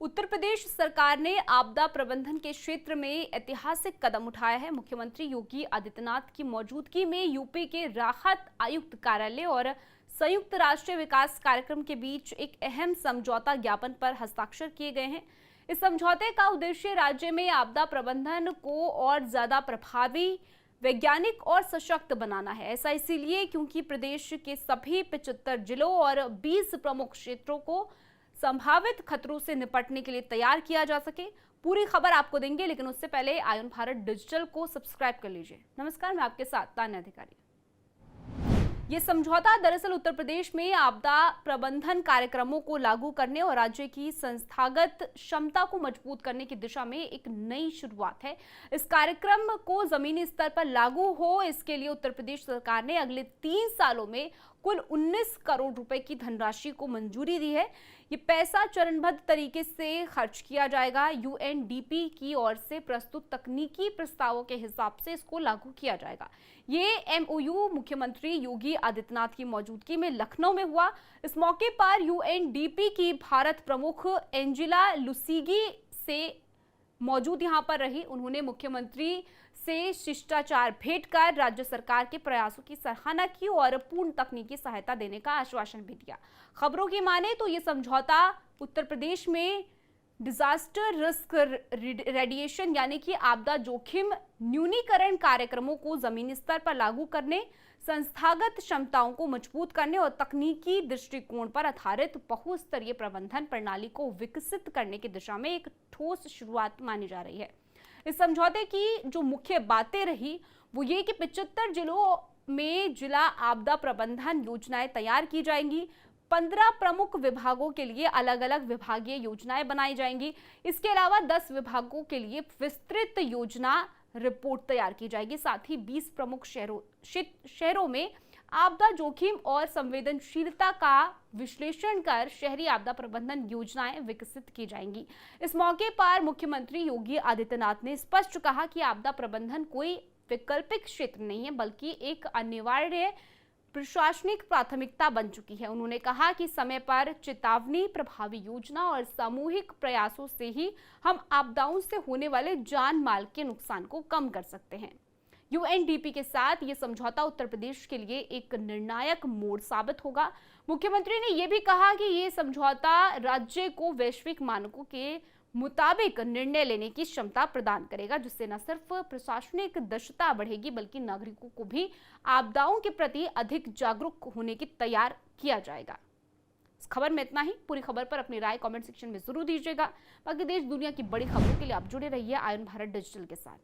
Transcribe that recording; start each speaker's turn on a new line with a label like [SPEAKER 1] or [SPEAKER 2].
[SPEAKER 1] उत्तर प्रदेश सरकार ने आपदा प्रबंधन के क्षेत्र में ऐतिहासिक कदम उठाया है। मुख्यमंत्री योगी आदित्यनाथ की मौजूदगी में यूपी के राहत आयुक्त कार्यालय और संयुक्त राष्ट्रीय विकास कार्यक्रम के बीच एक अहम समझौता ज्ञापन पर हस्ताक्षर किए गए हैं। इस समझौते का उद्देश्य राज्य में आपदा प्रबंधन को और ज्यादा प्रभावी, वैज्ञानिक और सशक्त बनाना है। ऐसा इसीलिए क्योंकि प्रदेश के सभी 75 जिलों और 20 प्रमुख क्षेत्रों को संभावित खतरों से निपटने के लिए तैयार किया जा सके। पूरी खबर आपको देंगे, लेकिन उससे पहले आयन भारत डिजिटल को सब्सक्राइब कर लीजिए। नमस्कार, मैं आपके साथ तान्या अधिकारी। ये समझौता दरअसल उत्तर प्रदेश में आपदा प्रबंधन कार्यक्रमों को लागू करने और राज्य की संस्थागत क्षमता को मजबूत करने की दिशा में एक नई शुरुआत है। इस कार्यक्रम को जमीनी स्तर पर लागू हो, इसके लिए उत्तर प्रदेश सरकार ने अगले 3 सालों में कुल 19 करोड़ रुपए की धनराशि को मंजूरी दी है। ये पैसा चरणबद्ध तरीके से खर्च किया जाएगा। यूएनडीपी की ओर से प्रस्तुत तकनीकी प्रस्तावों के हिसाब से इसको लागू किया जाएगा। ये एमओयू मुख्यमंत्री योगी आदित्यनाथ की मौजूदगी में लखनऊ में हुआ। इस मौके पर यूएनडीपी की भारत प्रमुख एंजेला लुसीगी से मौजूद यहां पर रही। उन्होंने मुख्यमंत्री से शिष्टाचार भेंट कर राज्य सरकार के प्रयासों की सराहना की और पूर्ण तकनीकी सहायता देने का आश्वासन भी दिया। खबरों की माने तो ये समझौता उत्तर प्रदेश में डिजास्टर रिस्क रेडिएशन यानी कि आपदा जोखिम न्यूनीकरण कार्यक्रमों को जमीनी स्तर पर लागू करने, संस्थागत क्षमताओं को मजबूत करने और तकनीकी दृष्टिकोण पर आधारित बहुस्तरीय प्रबंधन प्रणाली को विकसित करने की दिशा में एक ठोस शुरुआत मानी जा रही है। इस समझौते की जो मुख्य बातें रही वो ये कि 75 जिलों में जिला आपदा प्रबंधन योजनाएं तैयार की जाएंगी। 15 प्रमुख विभागों के लिए अलग अलग विभागीय योजनाएं बनाई जाएंगी। इसके अलावा 10 विभागों के लिए विस्तृत योजना रिपोर्ट तैयार की जाएगी। साथ ही 20 प्रमुख शहरों में आपदा जोखिम और संवेदनशीलता का विश्लेषण कर शहरी आपदा प्रबंधन योजनाएं विकसित की जाएंगी। इस मौके पर मुख्यमंत्री योगी आदित्यनाथ ने स्पष्ट कहा कि आपदा प्रबंधन कोई वैकल्पिक क्षेत्र नहीं है, बल्कि एक अनिवार्य प्रशासनिक प्राथमिकता बन चुकी है। उन्होंने कहा कि समय पर चेतावनी, प्रभावी योजना और सामूहिक प्रयासों से ही हम आपदाओं से होने वाले जान माल के नुकसान को कम कर सकते हैं। यूएनडीपी के साथ ये समझौता उत्तर प्रदेश के लिए एक निर्णायक मोड़ साबित होगा। मुख्यमंत्री ने यह भी कहा कि ये समझौता राज्य को वैश्विक मानकों के मुताबिक निर्णय लेने की क्षमता प्रदान करेगा, जिससे न सिर्फ प्रशासनिक दक्षता बढ़ेगी बल्कि नागरिकों को भी आपदाओं के प्रति अधिक जागरूक होने की तैयार किया जाएगा। इस खबर में इतना ही। पूरी खबर पर अपनी राय कमेंट सेक्शन में जरूर दीजिएगा। बाकी देश दुनिया की बड़ी खबरों के लिए आप जुड़े रहिए आयन भारत डिजिटल के साथ।